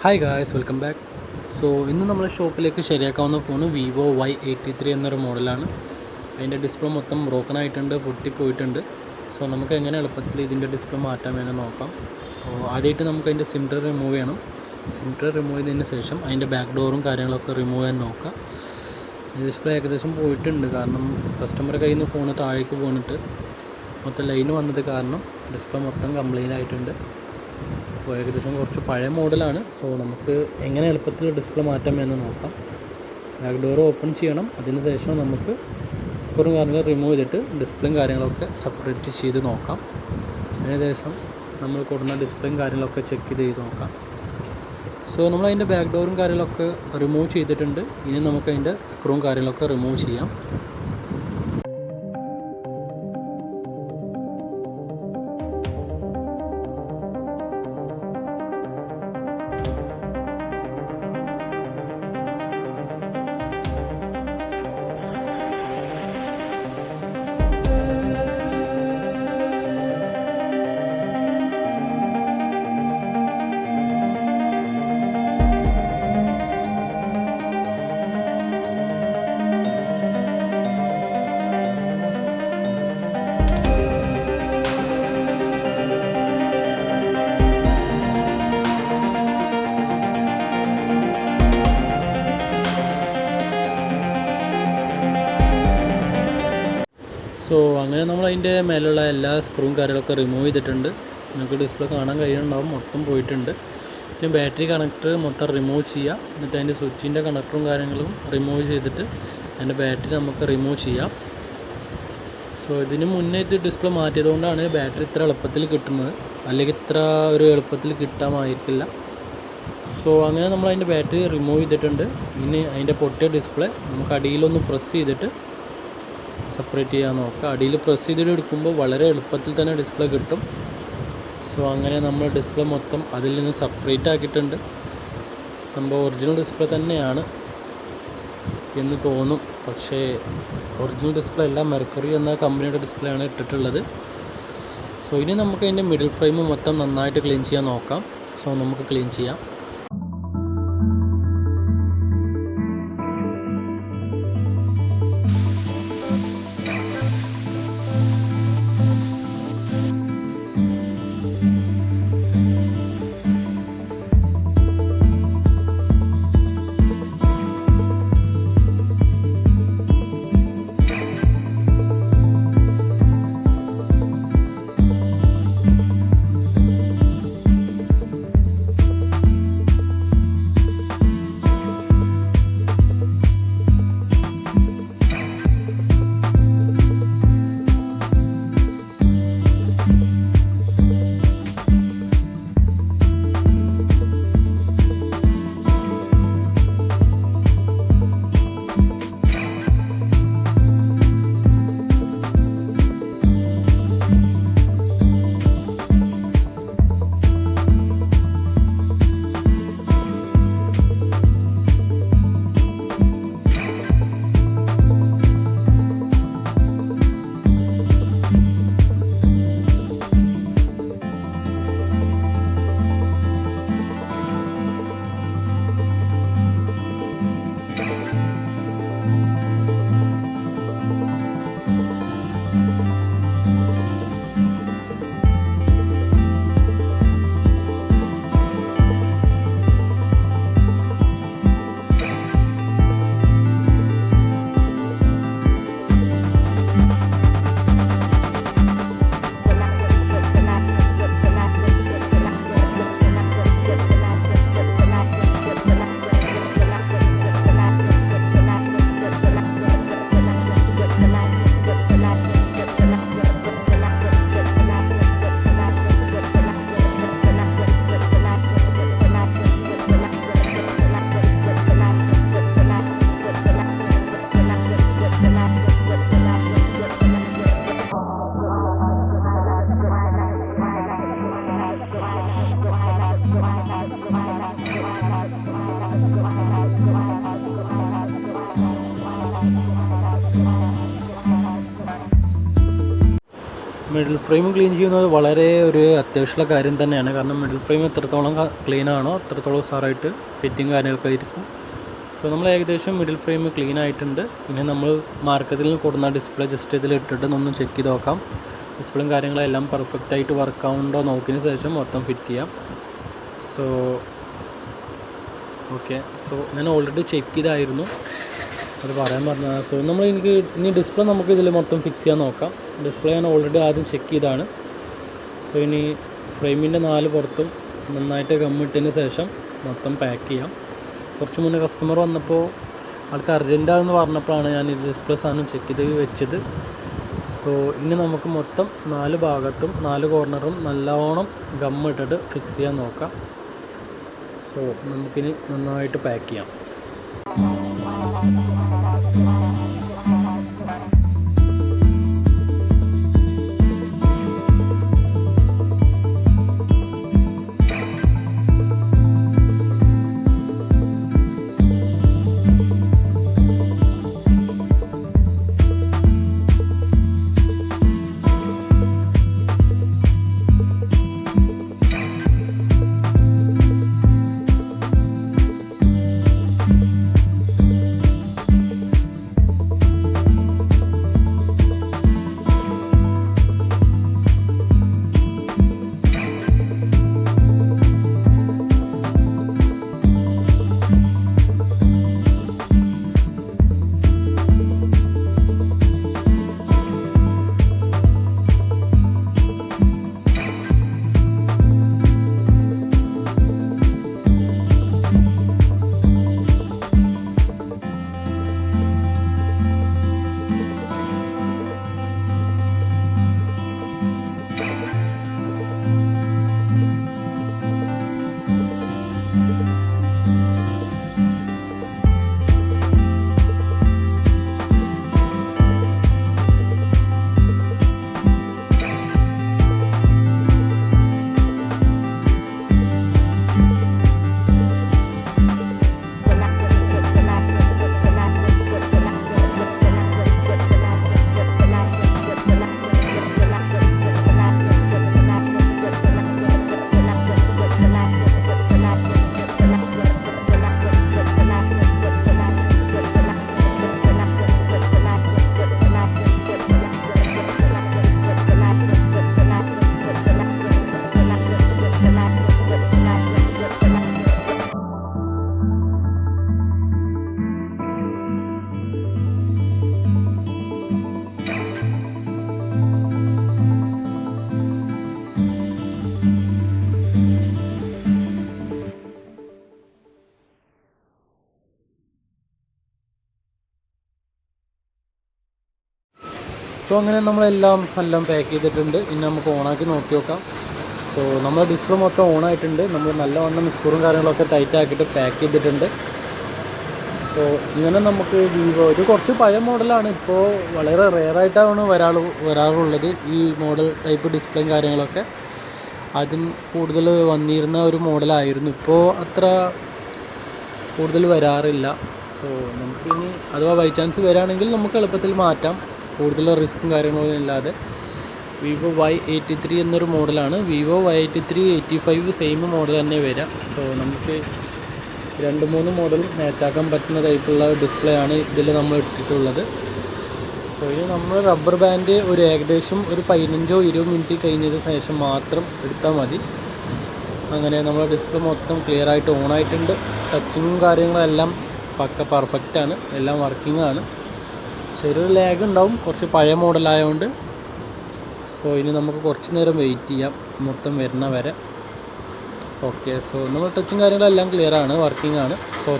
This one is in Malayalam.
Hi guys, welcome back. ഇന്ന് നമ്മൾ ഷോപ്പിലേക്ക് ശരിയാക്കാവുന്ന ഫോൺ വിവോ Y83 എന്നൊരു മോഡലാണ്. അതിൻ്റെ ഡിസ്പ്ലേ മൊത്തം ബ്രോക്കൺ ആയിട്ടുണ്ട്, പൊട്ടിപ്പോയിട്ടുണ്ട്. നമുക്ക് എങ്ങനെ എളുപ്പത്തിൽ ഇതിൻ്റെ ഡിസ്പ്ലേ മാറ്റാമെന്ന് നോക്കാം. ആദ്യമായിട്ട് നമുക്ക് അതിൻ്റെ സിം ട്രേ റിമൂവ് ചെയ്യണം. സിം ട്രേ റിമൂവ് ചെയ്തതിന് ശേഷം അതിൻ്റെ ബാക്ക് ഡോറും കാര്യങ്ങളൊക്കെ റിമൂവ് ചെയ്യാൻ നോക്കാം. ഡിസ്പ്ലേ ഏകദേശം പോയിട്ടുണ്ട്, കാരണം കസ്റ്റമർ കയ്യിൽ നിന്ന് ഫോൺ താഴേക്ക് പോന്നിട്ട് മൊത്തം ലൈന് വന്നത് കാരണം ഡിസ്പ്ലേ മൊത്തം കംപ്ലൈൻ്റ് ആയിട്ടുണ്ട്. ഏകദേശം കുറച്ച് പഴയ മോഡലാണ്. നമുക്ക് എങ്ങനെ എളുപ്പത്തിൽ ഡിസ്പ്ലേ മാറ്റാമെന്ന് നോക്കാം. ബാക്ക് ഡോർ ഓപ്പൺ ചെയ്യണം. അതിന് ശേഷം നമുക്ക് സ്ക്രൂവും കാര്യങ്ങളും റിമൂവ് ചെയ്തിട്ട് ഡിസ്പ്ലേയും കാര്യങ്ങളൊക്കെ സെപ്പറേറ്റ് ചെയ്ത് നോക്കാം. അതിനുശേഷം നമ്മൾ കൊടുക്കുന്ന ഡിസ്പ്ലേയും കാര്യങ്ങളൊക്കെ ചെക്ക് ചെയ്ത് നോക്കാം. നമ്മളതിൻ്റെ ബാക്ക് ഡോറും കാര്യങ്ങളൊക്കെ റിമൂവ് ചെയ്തിട്ടുണ്ട്. ഇനി നമുക്കതിൻ്റെ സ്ക്രൂവും കാര്യങ്ങളൊക്കെ റിമൂവ് ചെയ്യാം. അങ്ങനെ നമ്മളതിൻ്റെ മേലുള്ള എല്ലാ സ്ക്രൂവും കാര്യങ്ങളൊക്കെ റിമൂവ് ചെയ്തിട്ടുണ്ട്. നമുക്ക് ഡിസ്പ്ലേ കാണാൻ കഴിയുന്നുണ്ടാവും, മൊത്തം പോയിട്ടുണ്ട്. പിന്നെ ബാറ്ററി കണക്ടർ മൊത്തം റിമൂവ് ചെയ്യുക. എന്നിട്ട് അതിൻ്റെ സ്വിച്ചിൻ്റെ കണക്ടറും കാര്യങ്ങളും റിമൂവ് ചെയ്തിട്ട് അതിൻ്റെ ബാറ്ററി നമുക്ക് റിമൂവ് ചെയ്യാം. ഇതിന് മുന്നേ ഇത് ഡിസ്പ്ലേ മാറ്റിയതുകൊണ്ടാണ് ബാറ്ററി ഇത്ര എളുപ്പത്തിൽ കിട്ടുന്നത്, അല്ലെങ്കിൽ ഇത്ര ഒരു എളുപ്പത്തിൽ കിട്ടാമായിരിക്കില്ല. അങ്ങനെ നമ്മൾ അതിൻ്റെ ബാറ്ററി റിമൂവ് ചെയ്തിട്ടുണ്ട്. ഇനി അതിൻ്റെ പൊട്ടിയ ഡിസ്പ്ലേ നമുക്ക് അടിയിലൊന്ന് പ്രസ് ചെയ്തിട്ട് സെപ്പറേറ്റ് ചെയ്യാൻ നോക്കുക. അടിയിൽ പ്രസ് ചെയ്തിട്ട് എടുക്കുമ്പോൾ വളരെ എളുപ്പത്തിൽ തന്നെ ഡിസ്പ്ലേ കിട്ടും. അങ്ങനെ നമ്മൾ ഡിസ്പ്ലേ മൊത്തം അതിൽ നിന്ന് സെപ്പറേറ്റ് ആക്കിയിട്ടുണ്ട്. സംഭവം ഒറിജിനൽ ഡിസ്പ്ലേ തന്നെയാണ് എന്ന് തോന്നും, പക്ഷേ ഒറിജിനൽ ഡിസ്പ്ലേ അല്ല, മെർക്കുറി എന്ന കമ്പനിയുടെ ഡിസ്പ്ലേ ആണ് ഇട്ടിട്ടുള്ളത്. ഇനി നമുക്ക് അതിൻ്റെ മിഡിൽ ഫ്രെയിം മൊത്തം നന്നായിട്ട് ക്ലീൻ ചെയ്യാൻ നോക്കാം. നമുക്ക് ക്ലീൻ ചെയ്യാം. മിഡിൽ ഫ്രെയിം ക്ലീൻ ചെയ്യുന്നത് വളരെ ഒരു അത്യാവശ്യമുള്ള കാര്യം തന്നെയാണ്. കാരണം മിഡിൽ ഫ്രെയിം എത്രത്തോളം ക്ലീൻ ആണോ അത്രത്തോളം സാറായിട്ട് ഫിറ്റിങ് കാര്യങ്ങളൊക്കെ ആയിരിക്കും. സോ നമ്മൾ ഏകദേശം മിഡിൽ ഫ്രെയിം ക്ലീൻ ആയിട്ടുണ്ട്. ഇനി നമ്മൾ മാർക്കറ്റിൽ നിന്ന് കൊടുക്കുന്ന ഡിസ്പ്ലേ ജസ്റ്റ് ഇതിൽ ഇട്ടിട്ട് ഒന്ന് ചെക്ക് ചെയ്ത് നോക്കാം. ഡിസ്പ്ലേയും കാര്യങ്ങളെല്ലാം പെർഫെക്റ്റായിട്ട് വർക്ക് ആവുന്നുണ്ടോ നോക്കിയതിന് ശേഷം മൊത്തം ഫിറ്റ് ചെയ്യാം. സോ ഓക്കെ, സോ ഞാൻ ഓൾറെഡി ചെക്ക് ചെയ്തായിരുന്നു, അത് പറയാൻ പറഞ്ഞതാണ്. സോ ഇനി ഡിസ്പ്ലേ നമുക്ക് ഇതിൽ മൊത്തം ഫിക്സ് ചെയ്യാൻ നോക്കാം. ഡിസ്പ്ലേ ഞാൻ ഓൾറെഡി ആദ്യം ചെക്ക് ചെയ്താണ്. സോ ഇനി ഫ്രെയിമിൻ്റെ 4 പുറത്തും നന്നായിട്ട് ഗമ്മിട്ടതിന് ശേഷം മൊത്തം പാക്ക് ചെയ്യാം. കുറച്ച് മുന്നേ കസ്റ്റമർ വന്നപ്പോൾ ആൾക്ക് അർജൻറ്റാണെന്ന് പറഞ്ഞപ്പോഴാണ് ഞാൻ ഈ ഡിസ്പ്ലേ സാധനം ചെക്ക് ചെയ്ത് വെച്ചത്. സോ ഇനി നമുക്ക് മൊത്തം 4 ഭാഗത്തും 4 കോർണറും നല്ലോണം ഗമ്മിട്ടിട്ട് ഫിക്സ് ചെയ്യാൻ നോക്കാം. സോ നമുക്കിനി നന്നായിട്ട് പാക്ക് ചെയ്യാം. സോ അങ്ങനെ നമ്മളെല്ലാം പാക്ക് ചെയ്തിട്ടുണ്ട്. ഇനി നമുക്ക് ഓണാക്കി നോക്കി നോക്കാം. സോ നമ്മുടെ ഡിസ്പ്ലേ മൊത്തം ഓണായിട്ടുണ്ട്. നമ്മൾ നല്ലവണ്ണം സ്ക്രൂവും കാര്യങ്ങളൊക്കെ ടൈറ്റ് ആക്കിയിട്ട് പാക്ക് ചെയ്തിട്ടുണ്ട്. സോ ഇങ്ങനെ നമുക്ക് വിവോ ഇത് കുറച്ച് പഴയ മോഡലാണ്. ഇപ്പോൾ വളരെ റെയറായിട്ടാണ് വരാറുള്ളത് ഈ മോഡൽ ടൈപ്പ് ഡിസ്പ്ലേയും കാര്യങ്ങളൊക്കെ. അതിന് കൂടുതൽ വന്നിരുന്ന ഒരു മോഡലായിരുന്നു. ഇപ്പോൾ അത്ര കൂടുതൽ വരാറില്ല. സോ നമുക്കിനി അഥവാ ബൈ ചാൻസ് വരികയാണെങ്കിൽ നമുക്ക് എളുപ്പത്തിൽ മാറ്റാം, കൂടുതൽ റിസ്ക്കും കാര്യങ്ങളൊന്നും ഇല്ലാതെ. വിവോ Y83 എന്നൊരു മോഡലാണ്. വിവോ Y83 85 സെയിം മോഡൽ തന്നെ വരിക. സോ നമുക്ക് 2-3 മോഡൽ മാച്ചാക്കാൻ പറ്റുന്ന ടൈപ്പുള്ള ഡിസ്പ്ലേ ആണ് ഇതിൽ നമ്മൾ ഇട്ടിട്ടുള്ളത്. സോ ഇത് നമ്മൾ റബ്ബർ ബാൻഡ് ഒരു ഏകദേശം ഒരു 15-20 മിനിറ്റ് കഴിഞ്ഞതിന് ശേഷം മാത്രം എടുത്താൽ മതി. അങ്ങനെ നമ്മൾ ഡിസ്പ്ലേ മൊത്തം ക്ലിയർ ആയിട്ട് ഓണായിട്ടുണ്ട്. ടച്ചിങ്ങും കാര്യങ്ങളെല്ലാം പക്ക പെർഫെക്റ്റാണ്, എല്ലാം വർക്കിംഗ് ആണ്. ചെറിയൊരു ലാഗ് ഉണ്ടാവും, കുറച്ച് പഴയ മോഡലായതുകൊണ്ട്. സോ ഇനി നമുക്ക് കുറച്ച് നേരം വെയിറ്റ് ചെയ്യാം മൊത്തം വരുന്ന വരെ. ഓക്കെ, സോ നമ്മൾ ടച്ചും കാര്യങ്ങളെല്ലാം ക്ലിയർ ആണ്, വർക്കിംഗ് ആണ്. സോ